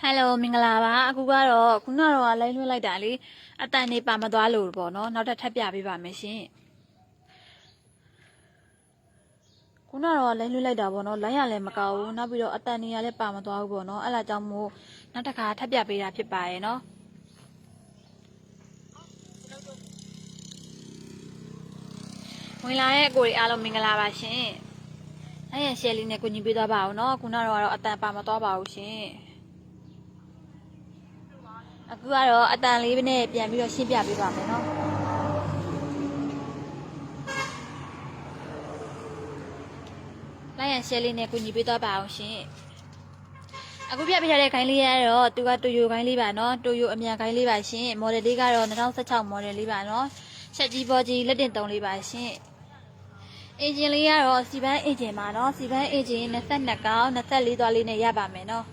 Hello မင်္ဂလာပါအခုကတော့ခုနကတော့လိုင်းလွှင့်လိုက်တာလေအတန်နေပါမသွားလို့ပေါ့နော်နောက်ထပ်ပြပေးပါမယ်ရှင်ခုနကတော့လိုင်းလွှင့်လိုက်တာပေါ့နော်လိုင်းရလည်းမကောက်ဘူးနောက်ပြီးတော့အတန်နေရလည်းပါမသွားဘူးပေါ့နော်အဲ့ဒါကြောင့်မို့နောက်တစ်ခါထပ်ပြပေးတာဖြစ်ပါရဲ့နော်ဝင်လာတဲ့ကိုရီအားလုံးမင်္ဂလာပါရှင်အဲ့ရရှယ်လေးနဲ့ကိုညီပေးသွားပါအောင်နော်ခုနကတော့အတန်ပါမသွားပါဘူးရှင်အခုကတော့အတန်လေးနဲ့ပြန်ပြီးတော့ရှင်းပြပေးပါမယ်နော်လိုက်ရန်ရှယ်လေးနဲ့ကိုညီပေးသွားပါအောင်ရှင်အခုပြပေးထားတဲ့ခိုင်းလေးရတော့သူကတိုယိုခိုင်းလေးပါနော်တိုယိုအမြန်ခိုင်းလေးပါရှင်မော်ဒယ်လေးကတော့2016မော်ဒယ်လေးပါနော်ချက်ကြီးပေါ်ကြီးလက်တင်3လေးပါရှင်အင်ဂျင်လေးကတော့စီပန်းအင်ဂျင်ပါနော်စီပန်းအင်ဂျင်22ကောင်24သွားလေးနဲ့ရပါမယ်နော်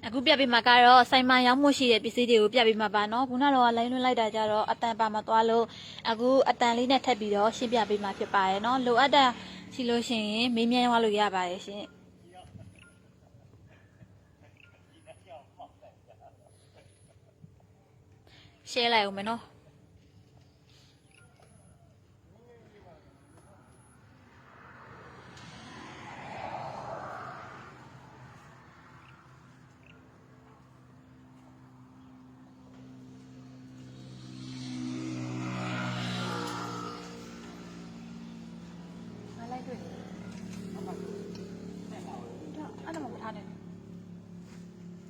အခုပြပေးမှာကတော့စိုင်းမရောင်းမှုရှိတဲ့ပစ္စည်းတွေကိုပြပေးမှာပါနော်ခုနကတော့လိုင်းလွှင့်လိုက်တာကြတော့အတန်ပါမသွားလို့အခုအတန်လေးနဲ့ထပ်ပြီးတော့ရှင်းပြပေးမှာဖြစ်ပါရဲ့နော်လိုအပ်တာရှိလို့ရှိရင်မေးမြန်းသွားလို့ရပါရဲ့ရှင်ရှင်းလိုက်ဦးမယ်နော်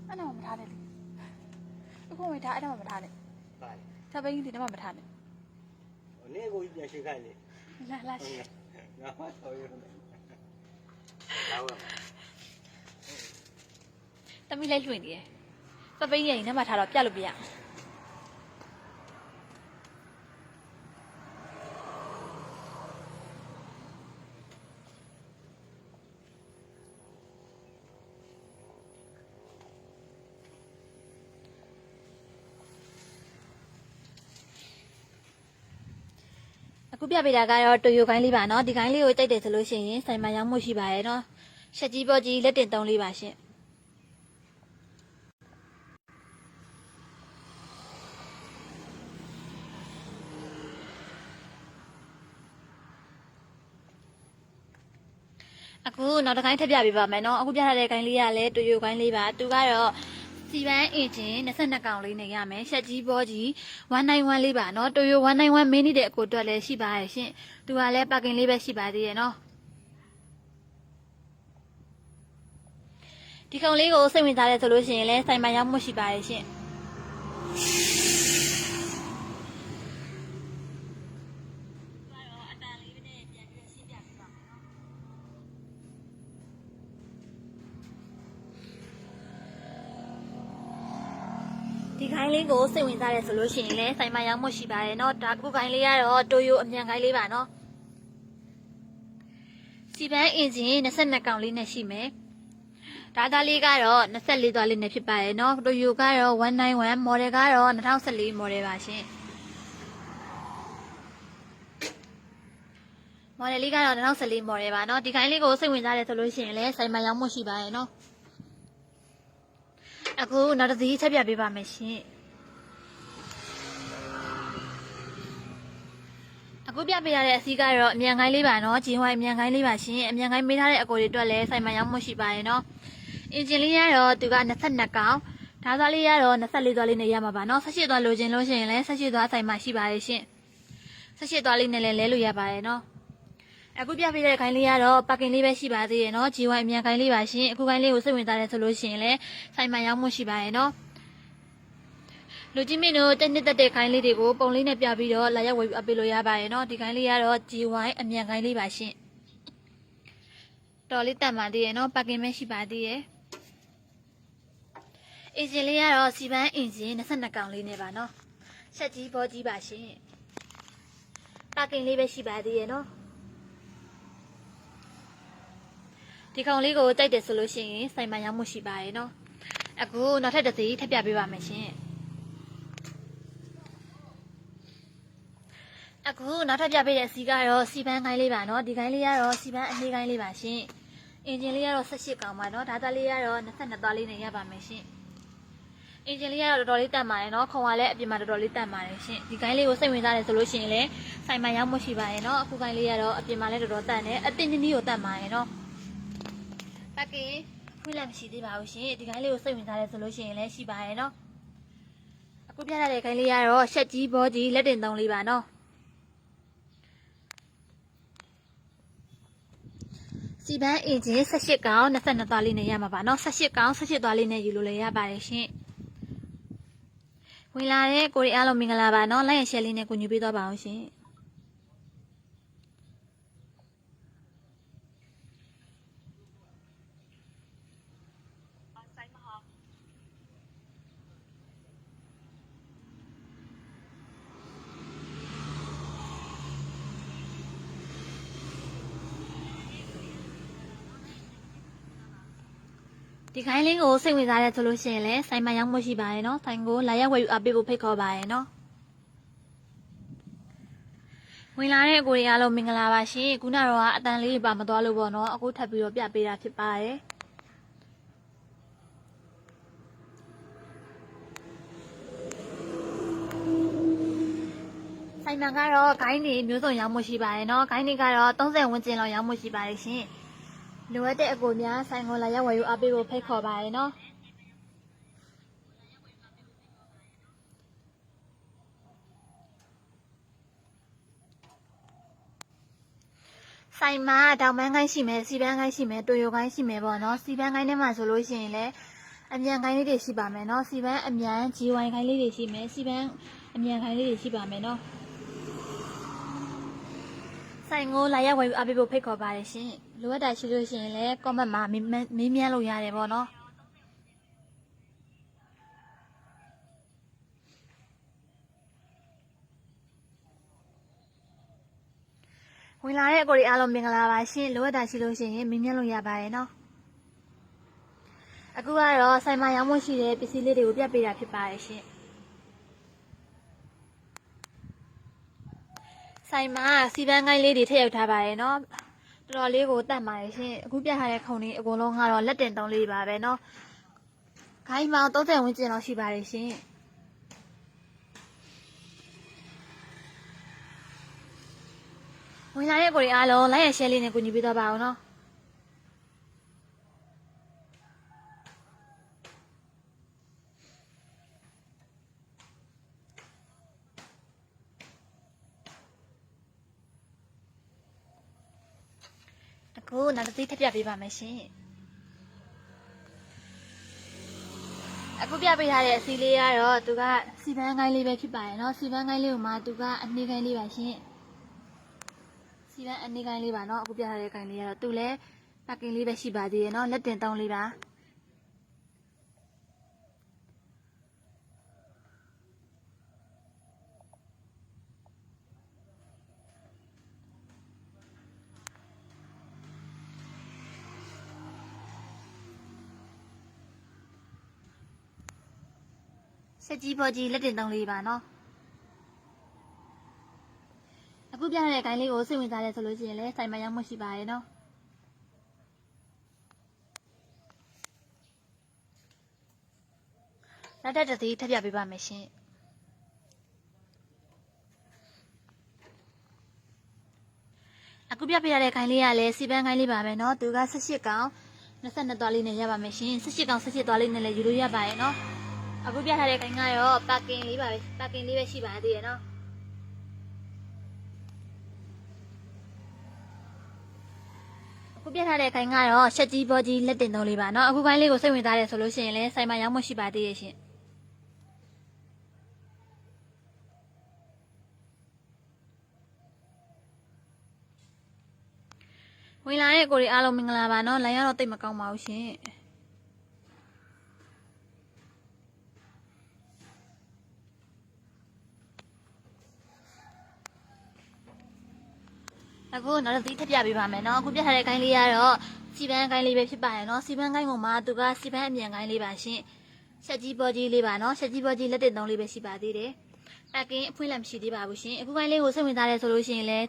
အဲ့ဒါမှမထားနဲ့အခုဝင်ထားအဲ့ဒါမှမထားနဲ့ဆက်ပိန်းဒီတော့မှမထားနဲ့နေ့ကိုပြန်ရှင်းခိုင်းလေလာရှင်းငါမတော်ရမယ်လာပါတမီးလိုက်လွှင့်နေတယ်ဆက်ပိန်းရင်ထဲမှာထားတော့ပြလို့ပြရအခုပြပေးတာကတော့တိုယိုခိုင်းလေးပါနော်ဒီခိုင်းလေးကိုတိုက်တယ်ဆိုလို့ရှိရင်စိုင်မရောင်းမှုရှိပါရဲ့နော်ချက်ကြီးပေါ်ကြီးလက်တင်3လေးပါရှင်အခုနောက်တစ်ခိုင်းထပ်ပြပေးပါမယ်နော်အခုပြထားတဲ့ခိုင်းလေးကလည်းတိုယိုခိုင်းလေးပါသူကတော့စီပန်းအင်ဂျင်22ကောင်လေးနဲ့ရမယ်ရှက်ကြီးဘောကြီး191လေးပါနော်တိုယို191မင်းနေတဲ့ကိုအတွက်လည်းရှိပါရဲ့ရှင်သူကလည်းပါကင်လေးပဲရှိပါသေးရဲ့နော်ဒီကောင်လေးကိုစိတ်ဝင်စားတယ်ဆိုလို့ရှိရင်လည်းစိုင်မရောက်မှုရှိပါရဲ့ရှင်ဒီခိုင်းလေးကိုစိတ်ဝင်စားတယ်ဆိုလို့ရှိရင်လည်းစိုင်မရောက်မှုရှိပါတယ်เนาะဒါခုခိုင်းလေးကတော့တိုယိုအမြန်ခိုင်းလေးပါเนาะစီပန်းအင်ဂျင်22ကောင်လေးနဲ့ရှိမယ်ဒါသားလေးကတော့24သွားလေးနဲ့ဖြစ်ပါတယ်เนาะတိုယိုကတော့191မော်ဒယ်ကတော့2014မော်ဒယ်ပါရှင်မော်ဒယ်လေးကတော့2014မော်ဒယ်ပါเนาะဒီခိုင်းလေးကိုစိတ်ဝင်စားတယ်ဆိုလို့ရှိရင်လည်းစိုင်မရောက်မှုရှိပါတယ်เนาะအခုနောက်တစ်စီးချက်ပြပေးပါမယ်ရှင်အခုပြပေးရတဲ့အစီးကတော့အမြန်ခိုင်းလေးပါနော်ဂျင်းဝိုင်းအမြန်ခိုင်းလေးပါရှင်အမြန်ခိုင်းမေးထားတဲ့အကိုတွေအတွက်လည်းစိုင်မရောက်မှုရှိပါရဲ့နော်အင်ဂျင်လေးရတော့သူက22ကောင်ဓာတ်သားလေးရတော့24သွားလေးနဲ့ရမှာပါနော်18သွားလိုချင်လို့ရှိရင်လည်း18သွားစိုင်မရှိပါရဲ့ရှင်18သွားလေးနဲ့လည်းလဲလို့ရပါရဲ့နော်အခုပြပေးတဲ့ခိုင်းလေးကတော့ပါကင်လေးပဲရှိပါသေးရဲ့နော်ဂျီဝိုင်းအမြန်ခိုင်းလေးပါရှင်အခုခိုင်းလေးကိုစိတ်ဝင်စားတယ်ဆိုလို့ရှိရင်လည်းဆိုင်မှရောက်မှုရှိပါရဲ့နော်လူကြီးမင်းတို့တက်တဲ့ခိုင်းလေးတွေကိုပုံလေးနဲ့ပြပြီးတော့လာရောက်ဝယ်အပေးလို့ရပါရဲ့နော်ဒီခိုင်းလေးကတော့ဂျီဝိုင်းအမြန်ခိုင်းလေးပါရှင်တော်လေးတက်ပါသေးရဲ့နော်ပါကင်ပဲရှိပါသေးရဲ့အင်ဂျင်လေးကတော့စီပန်းအင်ဂျင်22ကောင်လေးနဲ့ပါနော်ချက်ကြီးဘောကြီးပါရှင်ပါကင်လေးပဲရှိပါသေးရဲ့နော်ဒီကောင်လေးကိုတိုက်တယ်ဆိုလို့ရှိရင်စိုင်မရောက်မှုရှိပါရဲ့နော်အခုနောက်ထပ်တစ်စီးထပ်ပြပေးပါမယ်ရှင် အခုနောက်ထပ်ပြပေးတဲ့အစီကတော့စီပန်းကိုင်းလေးပါနော်ဒီကိုင်းလေးကတော့စီပန်းအနှေးကိုင်းလေးပါရှင်အင်ဂျင်လေးကတော့18ကောင်ပါနော်ဓာတ်သားလေးကတော့22သားလေးနဲ့ရပါမယ်ရှင်အင်ဂျင်လေးကတော့တော်တော်လေးတက်ပါတယ်နော်ခုံကလည်းအပြင်မှာတော်တော်လေးတက်ပါတယ်ရှင်ဒီကိုင်းလေးကိုစိတ်ဝင်စားတယ်ဆိုလို့ရှိရင်လည်းဆိုင်မှာရောက်မှရှိပါရဲ့နော်အခုကိုင်းလေးကတော့အပြင်မှာလည်းတော်တော်တက်နေအတင်းတင်းကိုတက်ပါတယ်နော်ပက်ကင်ဖွင့်လည်းမရှိသေးပါဘူးရှင်ဒီကိုင်းလေးကိုစိတ်ဝင်စားတယ်ဆိုလို့ရှိရင်လည်းရှိပါရဲ့နော်အခုပြရတဲ့ကိုင်းလေးကတော့ရှက်ကြီးဘောကြီးလက်တင်သုံးလေးပါနော်စီပန်းအင်ဂျင်18ကောင်22သားလေးနဲ့ရမှာပါเนาะ18ကောင်18သားလေးနဲ့ယူလို့လည်းရပါတယ်ရှင်ဝင်လာတဲ့ကိုရီအားလုံးမင်္ဂလာပါเนาะလိုက်ရရှယ်လေးနဲ့ကိုညူပေးသွားပါအောင်ရှင်ဒီခိုင်းလေးကိုစိတ်ဝင်စားတဲ့ဆိုလို့ရှိရင်လည်းဆိုင်မှာရောက်မှရှိပါရဲ့เนาะဆိုင်ကိုလာရောက်ဝယ်ယူအားပေးဖို့ဖိတ်ခေါ်ပါရဲ့เนาะဝင်လာတဲ့ကိုရီအားလုံးမင်္ဂလာပါရှင်ခုနကတော့အတန်လေးပါမသွားလို့ပေါ့เนาะအခုထပ်ပြီးတော့ပြပေးတာဖြစ်ပါတယ်ဆိုင်မှာကတော့ဂိုင်းတွေမျိုးစုံရောက်မှရှိပါရဲ့เนาะဂိုင်းတွေကတော့30ဝန်းကျင်လောက်ရောက်မှရှိပါတယ်ရှင်လိုအပ်တဲ့အကိုများဆိုင်ကိုလာရောက်ဝယ်ယူအားပေးဖို့ဖိတ်ခေါ်ပါရဲ့နော်ဆိုင်မှာတောင်ပန်းကိုင်းရှိမယ်စီပန်းကိုင်းရှိမယ်တိုယိုကိုင်းရှိမယ်ပေါ့နော်စီပန်းကိုင်းထဲမှာဆိုလို့ရှိရင်လည်းအမြန်ကိုင်းလေးတွေရှိပါမယ်နော်စီပန်းအမြန် GY ကိုင်းလေးတွေရှိမယ်စီပန်းအမြန်ကိုင်းလေးတွေရှိပါမယ်နော်ဆိုင်ကိုလာရောက်ဝယ်ယူအားပေးဖို့ဖိတ်ခေါ်ပါတယ်ရှင်လိုအပ်တာရှိလို့ရှိရင်လည်း comment မှာမေးမြန်းလို့ရတယ်ပေါ့နော်ဝင်လာတဲ့ကိုရီအားလုံးမင်္ဂလာပါရှင်လိုအပ်တာရှိလို့ရှိရင်မေးမြန်းလို့ရပါတယ်နော်အခုကတော့ဆိုင်မှာရောင်းဖို့ရှိတဲ့ပစ္စည်းလေးတွေကိုပြပေးတာဖြစ်ပါတယ်ရှင်ဆိုင်မှာစီပန်းကိုင်းလေးတွေထည့်ရောက်ထားပါတယ်နော်တော်တော်လေးကိုတတ်ပါတယ်ရှင်အခုပြထားတဲ့ခုံလေးအကုန်လုံးကတော့လက်တင်သုံးလေးပါပဲနော်ခိုင်းမောင်30ဝန်းကျင်လောက်ရှိပါတယ်ရှင်ဝင်လာတဲ့ကိုရီအားလုံးလိုက်ရရှယ်လေးနဲ့ကူညီပေးတော့ပါအောင်နော်အခုနောက်တစ်သိထပ်ပြပေးပါမယ်ရှင်အခုပြပေးထားတဲ့အစီလေးကတော့သူကစီပန်းကိုင်းလေးပဲဖြစ်ပါတယ်เนาะစီပန်းကိုင်းလေးကိုမှသူကအနှေးကိုင်းလေးပါရှင်စီပန်းအနှေးကိုင်းလေးပါเนาะအခုပြထားတဲ့ကိုင်းလေးကတော့သူလည်းပက်ကင်လေးပဲရှိပါသေးတယ်เนาะလက်တင်သုံးလေးပါဆက်ကြီးပေါ်ကြီးလက်တင်သုံးလေးပါเนาะအခုပြတဲ့ကိုင်းလေးကိုစိတ်ဝင်စားတယ်ဆိုလို့ရှိရင်လည်းဆိုင်မှာရောက်မှရှိပါရဲ့เนาะနောက်တစ်သီးထပ်ပြပေးပါမယ်ရှင်အခုပြပေးရတဲ့ကိုင်းလေးကလည်းစီပန်းကိုင်းလေးပါပဲเนาะသူက18ကောင်22သွားလေးနဲ့ရပါမယ်ရှင်18ကောင်18သွားလေးနဲ့လည်းယူလို့ရပါရဲ့เนาะအခုပြထားတဲ့ခိုင်ကတော့ပါကင်လေးပါပဲပါကင်လေးပဲရှိပါသေးတယ်နော်အခုပြထားတဲ့ခိုင်ကတော့ရှက်ကြီးဘောကြီးလက်တင်သုံးလေးပါနော်အခုခိုင်လေးကိုစိတ်ဝင်စားတယ်ဆိုလို့ရှိရင်လည်းဆိုင်မှာရောက်မှရှိပါသေးရဲ့ရှင်ဝင်လာတဲ့ကိုရီအားလုံးမင်္ဂလာပါနော်လိုင်းကတော့တိတ်မကောင်းပါဘူးရှင်အခုနောက်တစ်သီးထပ်ပြပေးပါမယ်เนาะအခုပြထားတဲ့ကိုင်းလေးကတော့စီပန်းကိုင်းလေးပဲဖြစ်ပါတယ်เนาะစီပန်းကိုင်းပေါ်မှာသူကစီပန်းအမြန်ကိုင်းလေးပါရှင်ရှက်ကြီးဘောကြီးလေးပါเนาะရှက်ကြီးဘောကြီးလက်တင်သုံးလေးပဲရှိပါသေးတယ် ပက်ကင်းအဖွင့်လည်းမရှိသေးပါဘူးရှင်အခုပိုင်းလေးကိုစိတ်ဝင်စားတယ်ဆိုလို့ရှိရင်လည်း